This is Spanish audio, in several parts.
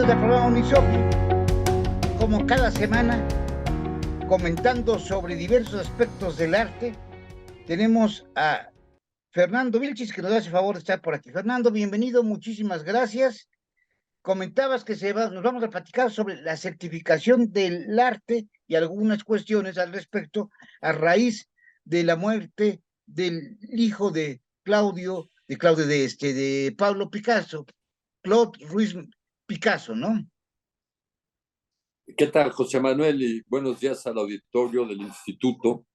bienvenidos al programa Unisofi, como cada semana, comentando sobre diversos aspectos del arte. Tenemos a Fernando Vilchis, que nos hace favor de estar por aquí. Fernando, bienvenido, muchísimas gracias. Comentabas que nos vamos a platicar sobre la certificación del arte y algunas cuestiones al respecto a raíz de la muerte del hijo de Pablo Picasso, Claude Ruiz Picasso, ¿no? ¿Qué tal, José Manuel? Y buenos días al auditorio del instituto.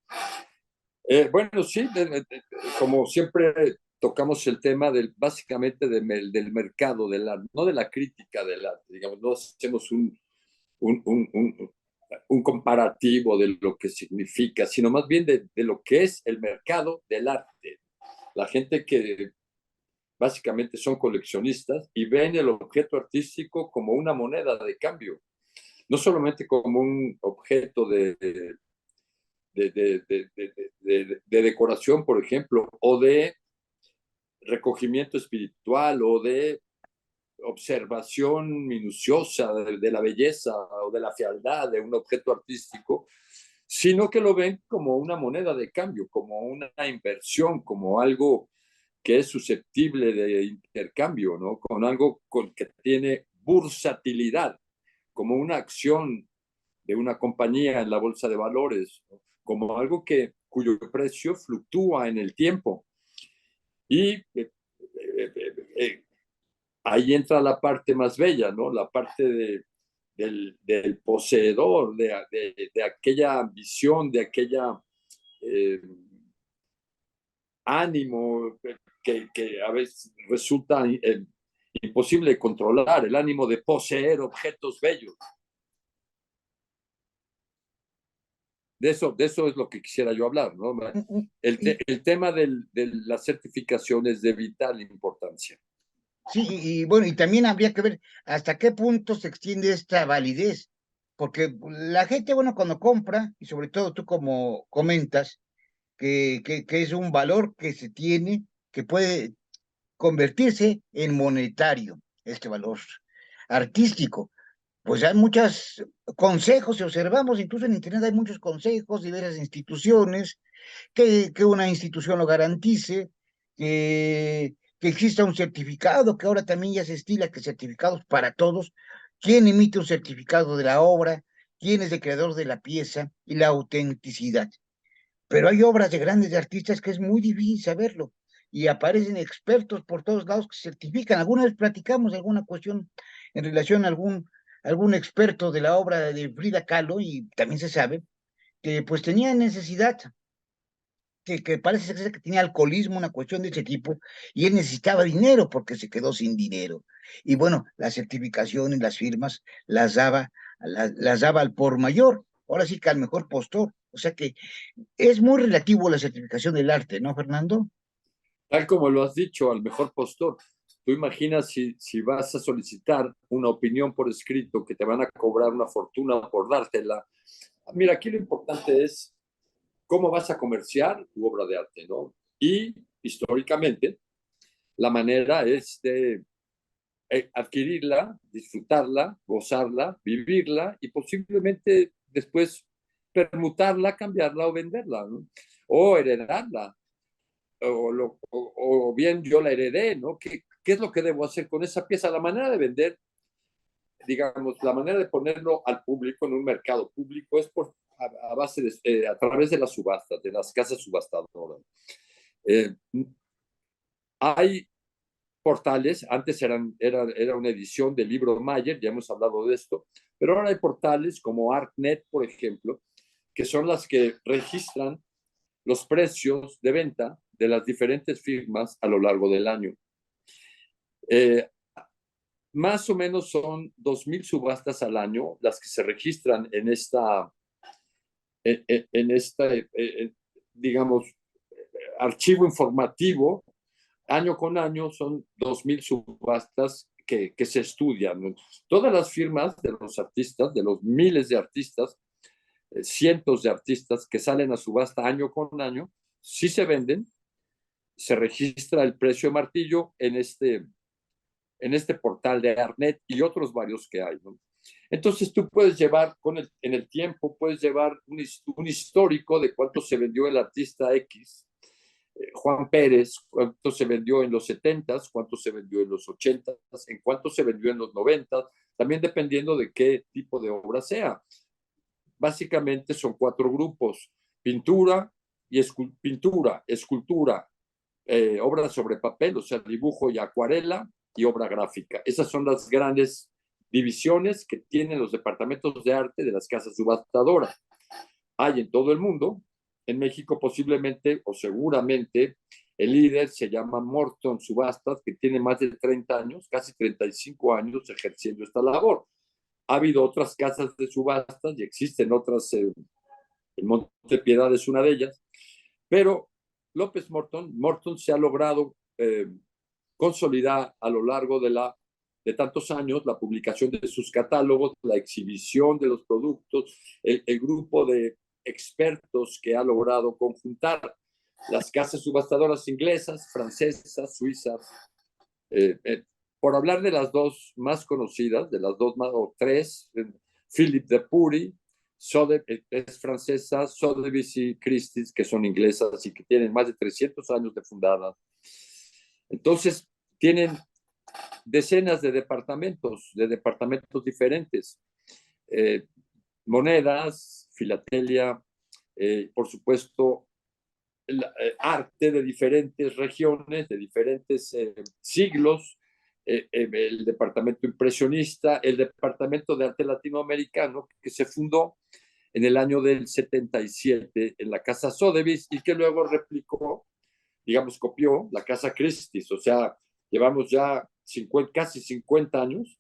Bueno, sí, como siempre tocamos el tema básicamente del mercado del arte, no de la crítica del arte, digamos, no hacemos un, un, un, un comparativo de lo que significa, sino más bien de lo que es el mercado del arte. La gente que básicamente son coleccionistas y ven el objeto artístico como una moneda de cambio, no solamente como un objeto de decoración, por ejemplo, o de recogimiento espiritual, o de observación minuciosa de la belleza o de la fealdad de un objeto artístico, sino que lo ven como una moneda de cambio, como una inversión, como algo que es susceptible de intercambio, ¿no? Con algo que tiene bursatilidad, como una acción de una compañía en la bolsa de valores, ¿no? Como algo cuyo precio fluctúa en el tiempo. Y ahí entra la parte más bella, ¿no? La parte del poseedor, de aquella ambición, de aquella eh, ánimo que a veces resulta imposible de controlar, el ánimo de poseer objetos bellos. De eso es lo que quisiera yo hablar, ¿no? El tema de la certificación es de vital importancia. Sí, y bueno, y también habría que ver hasta qué punto se extiende esta validez, porque la gente, bueno, cuando compra, y sobre todo tú como comentas, que es un valor que se tiene, que puede convertirse en monetario, este valor artístico. Pues hay muchos consejos, si observamos, incluso en Internet hay muchos consejos, diversas instituciones, que una institución lo garantice, que exista un certificado, que ahora también ya se estila que certificados para todos, quién emite un certificado de la obra, quién es el creador de la pieza y la autenticidad. Pero hay obras de grandes artistas que es muy difícil saberlo y aparecen expertos por todos lados que certifican. Alguna vez platicamos de alguna cuestión en relación a algún experto de la obra de Frida Kahlo y también se sabe que pues tenía necesidad, que parece ser que tenía alcoholismo, una cuestión de ese tipo, y él necesitaba dinero porque se quedó sin dinero. Y bueno, las certificaciones, las firmas, las daba al por mayor, ahora sí que al mejor postor. O sea que es muy relativo la certificación del arte, ¿no, Fernando? Tal como lo has dicho, al mejor postor. Tú imaginas si vas a solicitar una opinión por escrito que te van a cobrar una fortuna por dártela. Mira, aquí lo importante es cómo vas a comerciar tu obra de arte, ¿no? Y históricamente, la manera es de adquirirla, disfrutarla, gozarla, vivirla y posiblemente después permutarla, cambiarla o venderla, ¿no? O heredarla, o bien yo la heredé, ¿no? ¿Qué es lo que debo hacer con esa pieza? La manera de vender, digamos, la manera de ponerlo al público en un mercado público es a base a través de las subastas, de las casas subastadoras. Eh, hay portales, antes era una edición del libro Mayer, ya hemos hablado de esto, pero ahora hay portales como ArtNet, por ejemplo, que son las que registran los precios de venta de las diferentes firmas a lo largo del año. Eh, Más o menos son 2,000 subastas al año las que se registran en digamos, archivo informativo. Año con año son 2,000 subastas que se estudian, ¿no? Todas las firmas de los artistas, de los miles de artistas, cientos de artistas que salen a subasta año con año, sí se venden, se registra el precio de martillo en este portal de Arnet y otros varios que hay, ¿no? Entonces tú puedes llevar en el tiempo, puedes llevar un histórico de cuánto se vendió el artista X, Juan Pérez, cuánto se vendió en los 70s, cuánto se vendió en los 80s, en cuánto se vendió en los 90s, también dependiendo de qué tipo de obra sea. Básicamente son 4 grupos: pintura, pintura, escultura, obra sobre papel, o sea, dibujo y acuarela, y obra gráfica. Esas son las grandes divisiones que tienen los departamentos de arte de las casas subastadoras. Hay en todo el mundo. En México posiblemente o seguramente el líder se llama Morton Subastas, que tiene más de 30 años, casi 35 años ejerciendo esta labor. Ha habido otras casas de subastas y existen otras, el Monte Piedad es una de ellas, pero López Morton se ha logrado consolidar a lo largo de tantos años la publicación de sus catálogos, la exhibición de los productos, el grupo de expertos que ha logrado conjuntar las casas subastadoras inglesas, francesas, suizas, por hablar de las dos más conocidas, de las dos más o tres, Philippe de Pury, es francesa, Sotheby's y Christie's, que son inglesas y que tienen más de 300 años de fundadas. Entonces, tienen decenas de departamentos diferentes, monedas, filatelia, por supuesto, arte de diferentes regiones, de diferentes siglos, el departamento impresionista, el departamento de arte latinoamericano, que se fundó en el año del 77 en la Casa Sotheby's y que luego replicó, digamos, copió la Casa Christie's. O sea, llevamos ya casi 50 años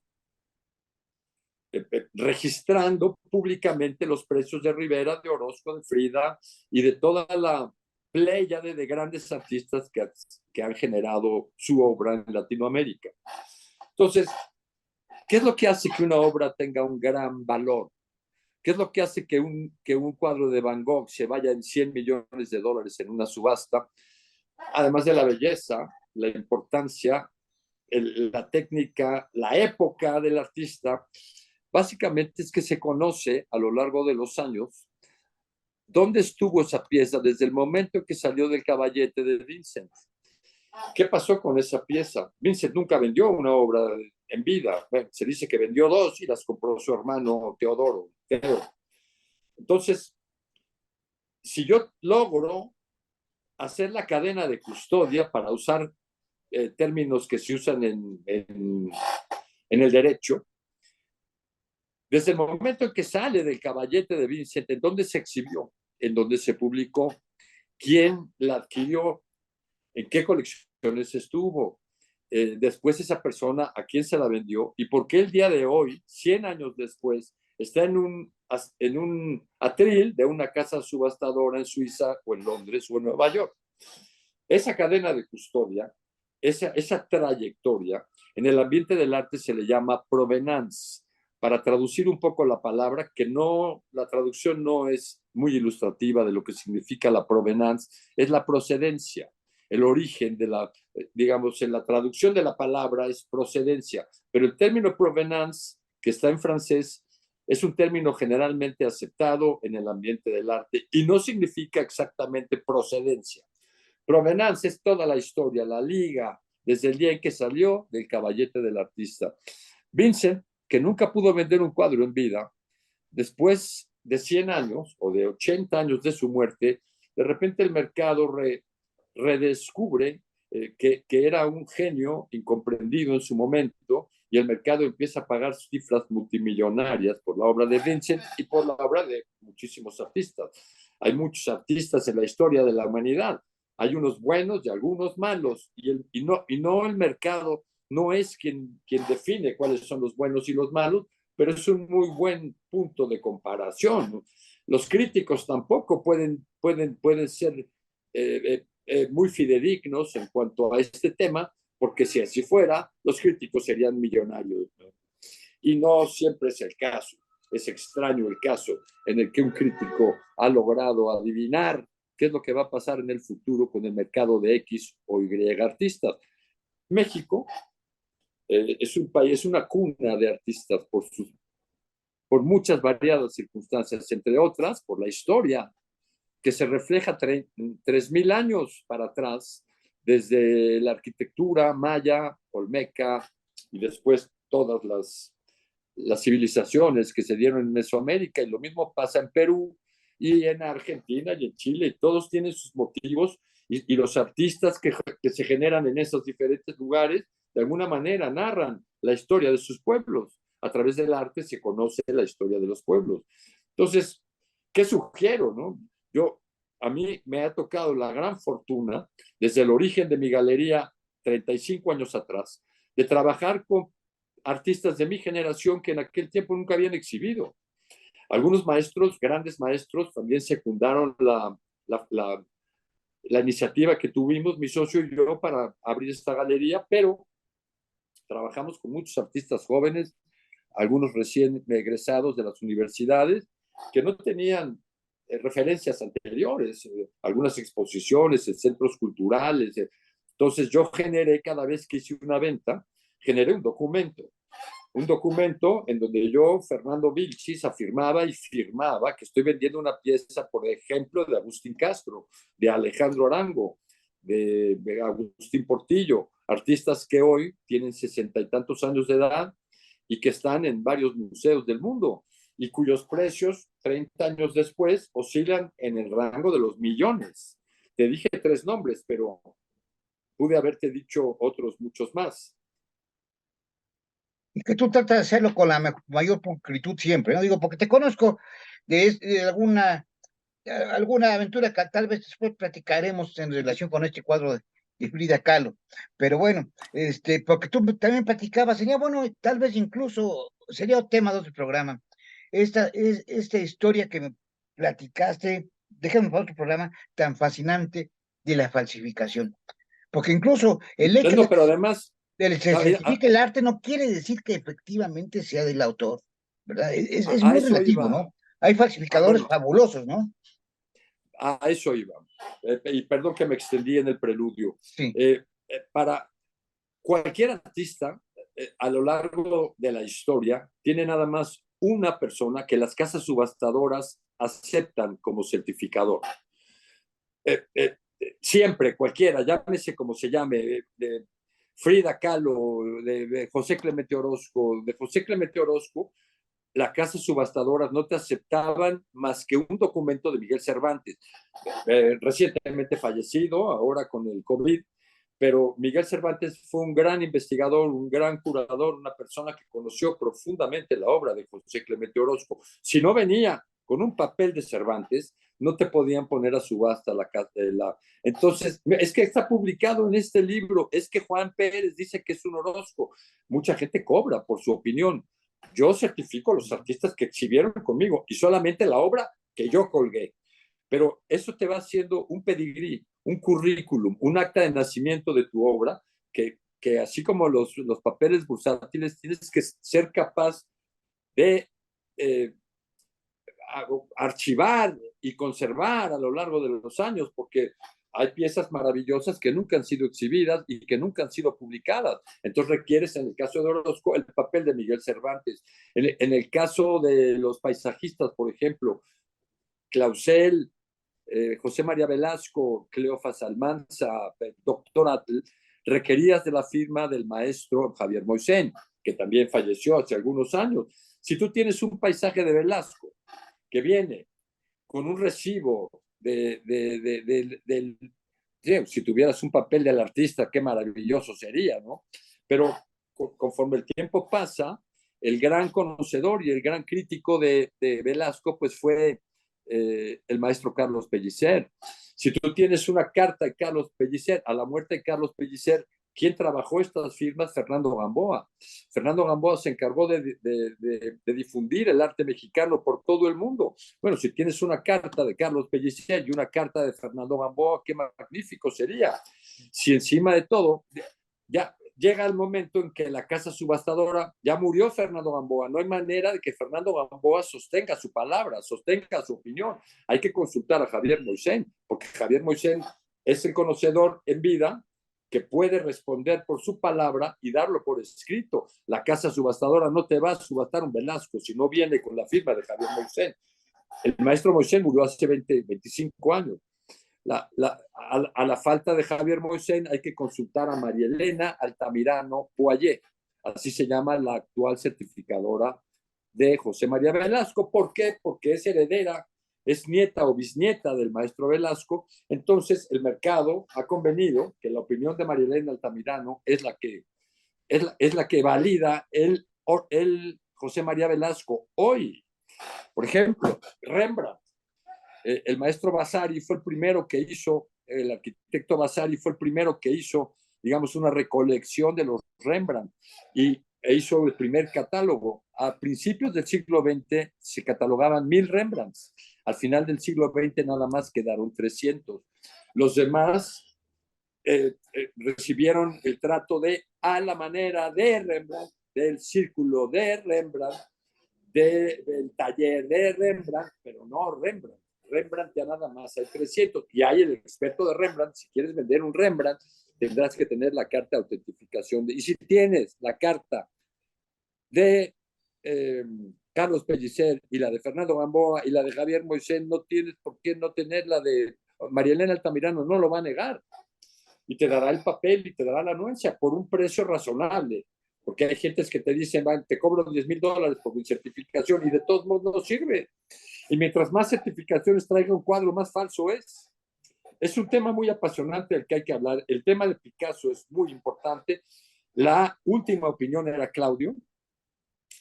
registrando públicamente los precios de Rivera, de Orozco, de Frida y de toda la pléyade de grandes artistas que han generado su obra en Latinoamérica. Entonces, ¿qué es lo que hace que una obra tenga un gran valor? ¿Qué es lo que hace que un cuadro de Van Gogh se vaya en $100 millones en una subasta? Además de la belleza, la importancia, la técnica, la época del artista, básicamente es que se conoce a lo largo de los años dónde estuvo esa pieza desde el momento que salió del caballete de Vincent. ¿Qué pasó con esa pieza? Vincent nunca vendió una obra en vida. Bueno, se dice que vendió 2 y las compró su hermano Teodoro. Entonces, si yo logro hacer la cadena de custodia, para usar términos que se usan en el derecho, desde el momento en que sale del caballete de Vincent, en donde se exhibió, en donde se publicó, quién la adquirió, en qué colecciones estuvo, después esa persona a quién se la vendió y por qué el día de hoy, 100 años después, está en un atril de una casa subastadora en Suiza o en Londres o en Nueva York. Esa cadena de custodia, esa trayectoria, en el ambiente del arte se le llama provenance. Para traducir un poco la palabra, que no, la traducción no es muy ilustrativa de lo que significa la provenance, es la procedencia, el origen de la, digamos, en la traducción de la palabra es procedencia, pero el término provenance, que está en francés, es un término generalmente aceptado en el ambiente del arte y no significa exactamente procedencia. Provenance es toda la historia, la liga, desde el día en que salió del caballete del artista. Vincent, que nunca pudo vender un cuadro en vida, después de 100 años o de 80 años de su muerte, de repente el mercado redescubre que era un genio incomprendido en su momento y el mercado empieza a pagar cifras multimillonarias por la obra de Vincent y por la obra de muchísimos artistas. Hay muchos artistas en la historia de la humanidad. Hay unos buenos y algunos malos y no el mercado no es quien define cuáles son los buenos y los malos, pero es un muy buen punto de comparación. Los críticos tampoco pueden ser muy fidedignos en cuanto a este tema, porque si así fuera, los críticos serían millonarios, ¿no? Y no siempre es el caso. Es extraño el caso en el que un crítico ha logrado adivinar qué es lo que va a pasar en el futuro con el mercado de X o Y artistas. México Es un país, es una cuna de artistas por muchas variadas circunstancias, entre otras por la historia que se refleja 3.000 años para atrás, desde la arquitectura maya, olmeca y después todas las civilizaciones que se dieron en Mesoamérica, y lo mismo pasa en Perú y en Argentina y en Chile, y todos tienen sus motivos, y los artistas que se generan en esos diferentes lugares, de alguna manera narran la historia de sus pueblos. A través del arte se conoce la historia de los pueblos. Entonces, ¿qué sugiero, no? Yo, a mí me ha tocado la gran fortuna, desde el origen de mi galería, 35 años atrás, de trabajar con artistas de mi generación que en aquel tiempo nunca habían exhibido. Algunos maestros, grandes maestros, también secundaron la iniciativa que tuvimos, mi socio y yo, para abrir esta galería, pero trabajamos con muchos artistas jóvenes, algunos recién egresados de las universidades, que no tenían referencias anteriores, algunas exposiciones en centros culturales. Entonces yo generé, cada vez que hice una venta, generé un documento en donde yo, Fernando Vilchis, afirmaba y firmaba que estoy vendiendo una pieza, por ejemplo, de Agustín Castro, de Alejandro Arango, de Agustín Portillo, artistas que hoy tienen 60 y tantos años de edad y que están en varios museos del mundo y cuyos precios 30 años después oscilan en el rango de los millones. Te dije 3 nombres, pero pude haberte dicho otros muchos más. Y que tú tratas de hacerlo con la mayor pulcritud siempre, ¿no? Digo, porque te conozco de alguna aventura que tal vez después platicaremos en relación con este cuadro de Frida Kahlo. Pero bueno, porque tú también platicabas, sería bueno, tal vez incluso sería un tema de otro programa. Esta historia que me platicaste, déjame para otro programa, tan fascinante de la falsificación. Porque incluso el hecho No, pero además, de que se certifique el arte no quiere decir que efectivamente sea del autor, ¿verdad? Es a muy eso relativo, iba. ¿no? Hay falsificadores Bueno, fabulosos, ¿no? a eso iba. Y perdón que me extendí en el preludio. Sí. Para cualquier artista, a lo largo de la historia, tiene nada más una persona que las casas subastadoras aceptan como certificador. Siempre, cualquiera, llámese como se llame, de Frida Kahlo, de José Clemente Orozco, las casas subastadoras no te aceptaban más que un documento de Miguel Cervantes, recientemente fallecido, ahora con el COVID, pero Miguel Cervantes fue un gran investigador, un gran curador, una persona que conoció profundamente la obra de José Clemente Orozco. Si no venía con un papel de Cervantes, no te podían poner a subasta la. Entonces, es que está publicado en este libro, es que Juan Pérez dice que es un Orozco. Mucha gente cobra por su opinión. Yo certifico a los artistas que exhibieron conmigo y solamente la obra que yo colgué. Pero eso te va haciendo un pedigrí, un currículum, un acta de nacimiento de tu obra, que así como los papeles bursátiles, tienes que ser capaz de archivar y conservar a lo largo de los años, porque hay piezas maravillosas que nunca han sido exhibidas y que nunca han sido publicadas. Entonces requieres, en el caso de Orozco, el papel de Miguel Cervantes. En el caso de los paisajistas, por ejemplo, Clausel, José María Velasco, Cleofas Almanza, doctor Atl, requerías de la firma del maestro Javier Moisén, que también falleció hace algunos años. Si tú tienes un paisaje de Velasco que viene con un recibo si tuvieras un papel del artista, qué maravilloso sería, ¿no? Pero conforme el tiempo pasa, el gran conocedor y el gran crítico de Velasco, pues fue el maestro Carlos Pellicer. Si tú tienes una carta de Carlos Pellicer, a la muerte de Carlos Pellicer, ¿quién trabajó estas firmas? Fernando Gamboa. Fernando Gamboa se encargó de difundir el arte mexicano por todo el mundo. Bueno, si tienes una carta de Carlos Pellicer y una carta de Fernando Gamboa, qué magnífico sería. Si encima de todo, ya llega el momento en que la casa subastadora, ya murió Fernando Gamboa, no hay manera de que Fernando Gamboa sostenga su palabra, sostenga su opinión. Hay que consultar a Javier Moisén, porque Javier Moisén es el conocedor en vida que puede responder por su palabra y darlo por escrito. La casa subastadora no te va a subastar un Velasco si no viene con la firma de Javier Moisén. El maestro Moisén murió hace 25 años. A la falta de Javier Moisén hay que consultar a María Elena Altamirano Poyet, así se llama la actual certificadora de José María Velasco. ¿Por qué? Porque es heredera, es nieta o bisnieta del maestro Velasco. Entonces el mercado ha convenido que la opinión de María Elena Altamirano es la que valida el José María Velasco hoy. Por ejemplo, Rembrandt. El maestro Vasari fue el primero que hizo, el arquitecto Vasari fue el primero que hizo, digamos, una recolección de los Rembrandt e hizo el primer catálogo. A principios del siglo XX se catalogaban 1000 Rembrandts. Al final del siglo XX nada más quedaron 300. Los demás recibieron el trato de a la manera de Rembrandt, del círculo de Rembrandt, del taller de Rembrandt, pero no Rembrandt. Rembrandt ya nada más hay 300 y hay el experto de Rembrandt. Si quieres vender un Rembrandt, tendrás que tener la carta de autentificación. Y si tienes la carta de Carlos Pellicer y la de Fernando Gamboa y la de Javier Moisés, no tienes por qué no tener la de María Elena Altamirano, no lo va a negar. Y te dará el papel y te dará la anuencia por un precio razonable. Porque hay gentes que te dicen, te cobro $10,000 por mi certificación y de todos modos no sirve. Y mientras más certificaciones traiga un cuadro, más falso es. Es un tema muy apasionante del que hay que hablar. El tema de Picasso es muy importante. La última opinión era Claudio,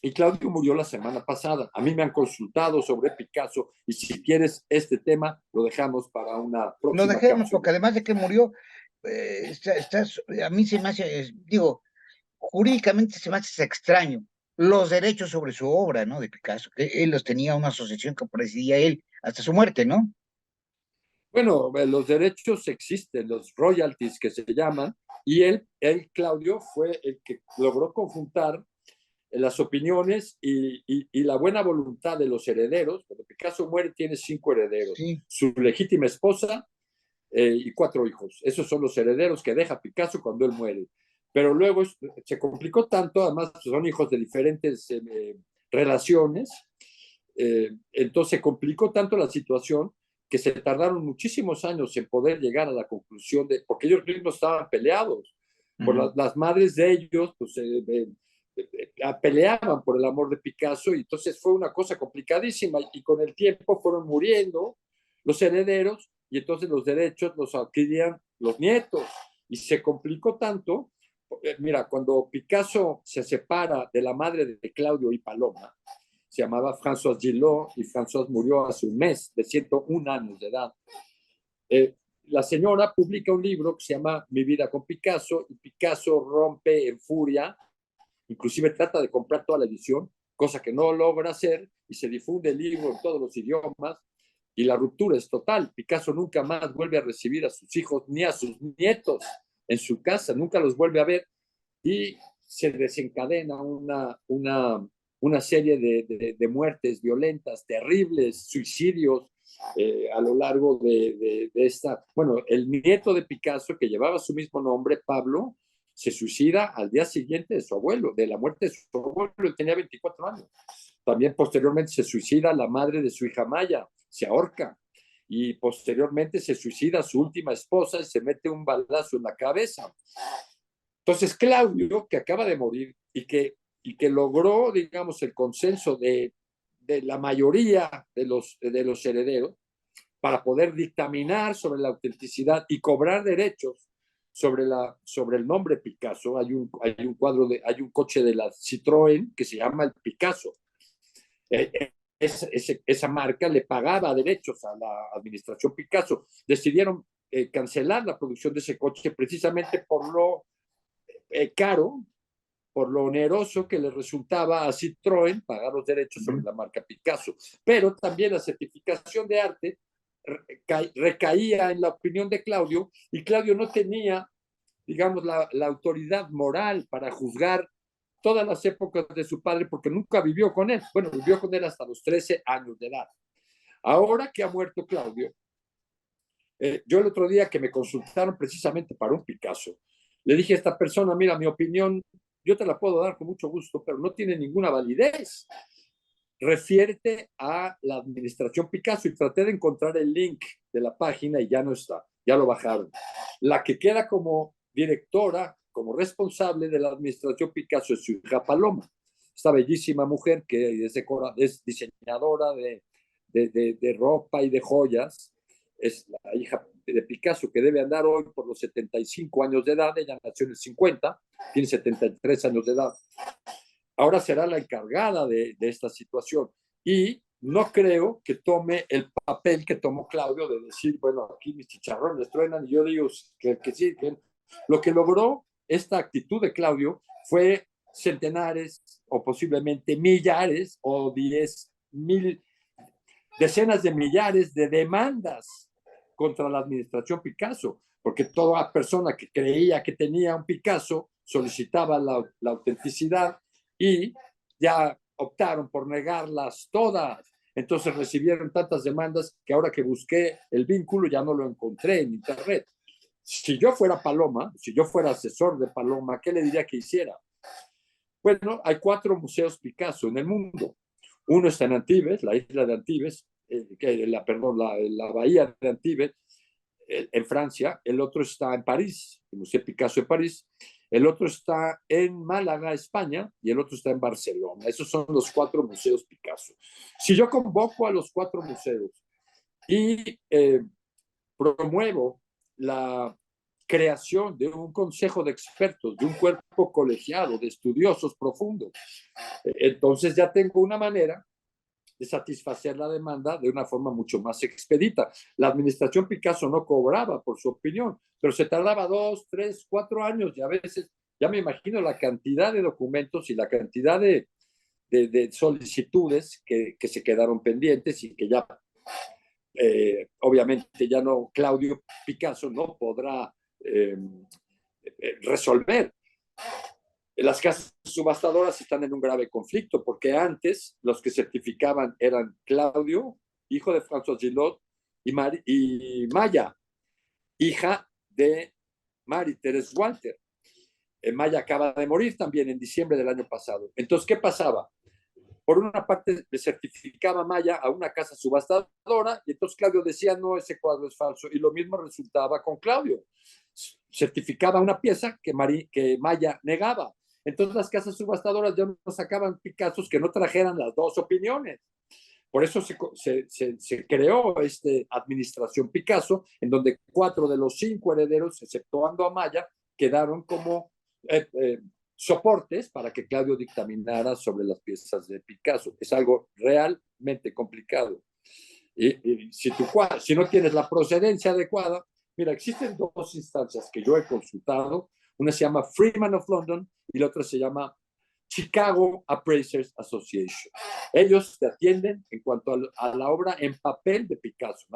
y Claudio murió la semana pasada. A mí me han consultado sobre Picasso y si quieres este tema lo dejamos para una Lo próxima dejemos, cápsula. porque además de que murió, a mí se me hace, digo, jurídicamente se me hace extraño los derechos sobre su obra, ¿no? De Picasso, que él los tenía una asociación que presidía él hasta su muerte, ¿no? Bueno, los derechos existen, los royalties que se llaman, y Claudio, fue el que logró conjuntar las opiniones y la buena voluntad de los herederos. Cuando Picasso muere, tiene 5 herederos: Sí. su legítima esposa y 4 hijos. Esos son los herederos que deja Picasso cuando él muere. Pero luego se complicó tanto, además son hijos de diferentes relaciones, entonces se complicó tanto la situación que se tardaron muchísimos años en poder llegar a la conclusión porque ellos mismos estaban peleados. Por las madres de ellos, pues peleaban por el amor de Picasso, y entonces fue una cosa complicadísima, y con el tiempo fueron muriendo los herederos, y entonces los derechos los adquirían los nietos, y se complicó tanto. Mira, cuando Picasso se separa de la madre de Claudio y Paloma, se llamaba Françoise Gillot, y Françoise murió hace un mes, de 101 años de edad. La señora publica un libro que se llama Mi vida con Picasso, y Picasso rompe en furia, inclusive trata de comprar toda la edición, cosa que no logra hacer, y se difunde el libro en todos los idiomas, y la ruptura es total. Picasso nunca más vuelve a recibir a sus hijos ni a sus nietos en su casa, nunca los vuelve a ver, y se desencadena una serie de muertes violentas, terribles, suicidios a lo largo de esta. Bueno, el nieto de Picasso, que llevaba su mismo nombre, Pablo, se suicida al día siguiente de su abuelo, de la muerte de su abuelo. Él tenía 24 años. También posteriormente se suicida la madre de su hija Maya, se ahorca. Y posteriormente se suicida su última esposa y se mete un balazo en la cabeza. Entonces Claudio, que acaba de morir y que logró, digamos, el consenso de la mayoría de los herederos para poder dictaminar sobre la autenticidad y cobrar derechos sobre el nombre Picasso. Hay un coche de la Citroën que se llama el Picasso. Esa marca le pagaba derechos a la administración Picasso. Decidieron cancelar la producción de ese coche precisamente por lo caro, por lo oneroso que le resultaba a Citroën pagar los derechos sobre la marca Picasso. Pero también la certificación de arte recaía en la opinión de Claudio, y Claudio no tenía, digamos, la autoridad moral para juzgar todas las épocas de su padre, porque nunca vivió con él. Bueno, vivió con él hasta los 13 años de edad. Ahora que ha muerto Claudio, yo el otro día que me consultaron precisamente para un Picasso, Le dije a esta persona, mira, mi opinión, yo te la puedo dar con mucho gusto, pero no tiene ninguna validez. Refiérete a la administración Picasso, y traté de encontrar el link de la página y ya no está, ya lo bajaron. La que queda como directora, como responsable de la administración Picasso es su hija Paloma, esta bellísima mujer que es diseñadora de ropa y de joyas. Es la hija de Picasso, que debe andar hoy por los 75 años de edad. Ella nació en el 50, tiene 73 años de edad. Ahora será la encargada de esta situación. Y no creo que tome el papel que tomó Claudio de decir, bueno, aquí mis chicharrones truenan, y yo digo que sí. Que lo que logró esta actitud de Claudio fue centenares o posiblemente millares o 10,000, decenas de millares de demandas contra la administración Picasso, porque toda persona que creía que tenía un Picasso solicitaba la autenticidad, y ya optaron por negarlas todas. Entonces recibieron tantas demandas que ahora que busqué el vínculo ya no lo encontré en internet. Si yo fuera Paloma, si yo fuera asesor de Paloma, ¿qué le diría que hiciera? Bueno, hay 4 museos Picasso en el mundo. Uno está en Antibes, la isla de Antibes, la bahía de Antibes, en Francia. El otro está en París, el Museo Picasso de París. El otro está en Málaga, España, y el otro está en Barcelona. Esos son los 4 museos Picasso. Si yo convoco a los 4 museos y promuevo la creación de un consejo de expertos, de un cuerpo colegiado, de estudiosos profundos, entonces ya tengo una manera de satisfacer la demanda de una forma mucho más expedita. La administración Picasso no cobraba por su opinión, pero se tardaba 2, 3, 4 años, y a veces ya me imagino la cantidad de documentos y la cantidad de solicitudes que se quedaron pendientes y que ya obviamente ya no, Claudio Picasso no podrá resolver. Las casas subastadoras están en un grave conflicto, porque antes los que certificaban eran Claudio, hijo de François Gillot, y Maya, hija de Marie-Thérèse Walter. Maya acaba de morir también en diciembre del año pasado. Entonces, ¿qué pasaba? Por una parte, le certificaba Maya a una casa subastadora, y entonces Claudio decía, no, ese cuadro es falso. Y lo mismo resultaba con Claudio. Certificaba una pieza que Maya negaba. Entonces las casas subastadoras ya no sacaban Picassos que no trajeran las 2 opiniones. Por eso se creó esta administración Picasso, en donde 4 de los 5 herederos, exceptuando a Maya, quedaron como soportes para que Claudio dictaminara sobre las piezas de Picasso. Es algo realmente complicado. Y si no tienes la procedencia adecuada, mira, existen 2 instancias que yo he consultado. Una se llama Freeman of London y la otra se llama Chicago Appraisers Association. Ellos te atienden en cuanto a la obra en papel de Picasso,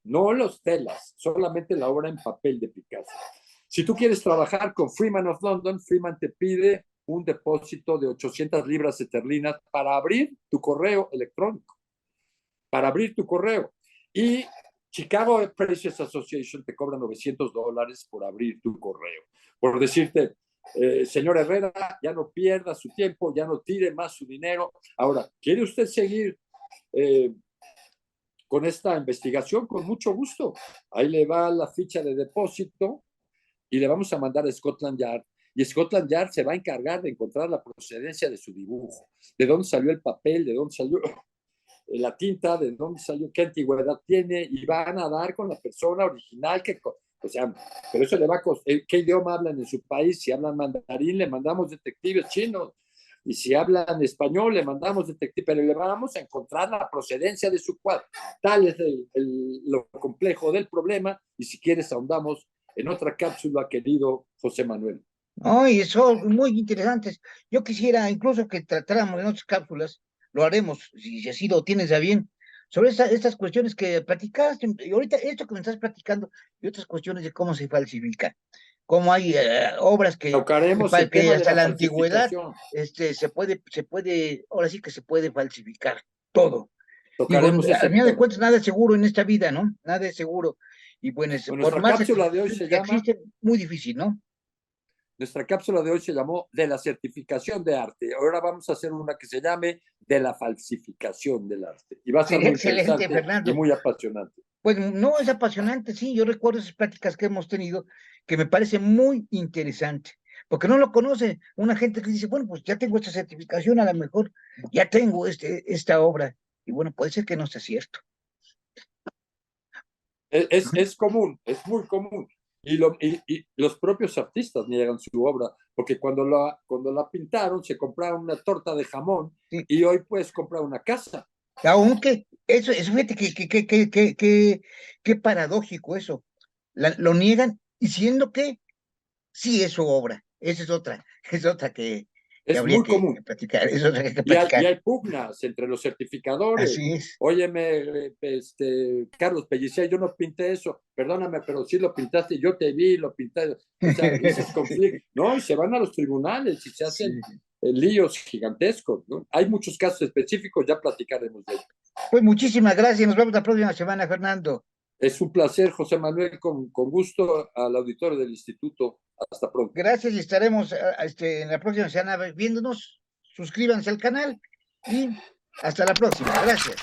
no los telas, solamente la obra en papel de Picasso. Si tú quieres trabajar con Freeman of London, Freeman te pide un depósito de 800 libras esterlinas para abrir tu correo electrónico, para abrir tu correo. Y Chicago Appraisers Association te cobra $900 por abrir tu correo. Por decirte, señor Herrera, ya no pierda su tiempo, ya no tire más su dinero. Ahora, ¿quiere usted seguir con esta investigación? Con mucho gusto. Ahí le va la ficha de depósito y le vamos a mandar a Scotland Yard. Y Scotland Yard se va a encargar de encontrar la procedencia de su dibujo, de dónde salió el papel, de dónde salió la tinta, de dónde salió, qué antigüedad tiene, y van a dar con la persona original o sea, pero eso le va a costar. ¿Qué idioma hablan en su país? Si hablan mandarín, le mandamos detectives chinos, y si hablan español, le mandamos detectives, pero le vamos a encontrar la procedencia de su cuadro. Tal es lo complejo del problema, y si quieres ahondamos en otra cápsula, querido José Manuel. No, y son muy interesantes. Yo quisiera incluso que tratáramos en otras cápsulas, lo haremos, si así lo tienes a bien, sobre estas cuestiones que platicaste, y ahorita esto que me estás platicando, y otras cuestiones de cómo se falsifica, cómo hay obras Tocaremos el tema de hasta la la antigüedad falsificación. ahora sí que se puede falsificar todo. Digo, Tocaremos al ese final de tema. cuentas, nada es seguro en esta vida, ¿no? Nada es seguro. Y bueno, Bueno, por nuestra más cápsula de hoy que se llama existe, muy difícil, ¿no? Nuestra cápsula de hoy se llamó de la certificación de arte. Ahora vamos a hacer una que se llame de la falsificación del arte. Y va a ser Sería muy excelente, interesante y Fernando. muy apasionante. Pues no, es apasionante, sí, yo recuerdo esas pláticas que hemos tenido, que me parece muy interesante, porque no lo conoce una gente que dice, bueno, pues ya tengo esta certificación, a lo mejor ya tengo esta obra, y bueno, puede ser que no sea cierto. Es común, es muy común. Y los propios artistas niegan su obra, porque cuando la pintaron se compraron una torta de jamón Sí. y hoy puedes comprar una casa. Aunque eso fíjate qué paradójico eso. Lo niegan diciendo que sí es su obra. Esa es otra que Es habría muy común. que platicar, es otra que hay que Y platicar. hay pugnas entre los certificadores. Así es. Óyeme, Carlos Pellicer, yo no pinté eso, perdóname, pero sí lo pintaste, yo te vi, lo pinté. O sea, ese es conflicto, ¿no? Y se van a los tribunales y se hacen Sí. líos gigantescos, ¿no? Hay muchos casos específicos, ya platicaremos de ello. Pues muchísimas gracias. Nos vemos la próxima semana, Fernando. Es un placer, José Manuel, con gusto al auditorio del instituto. Hasta pronto. Gracias y estaremos en la próxima semana viéndonos. Suscríbanse al canal y hasta la próxima. Gracias.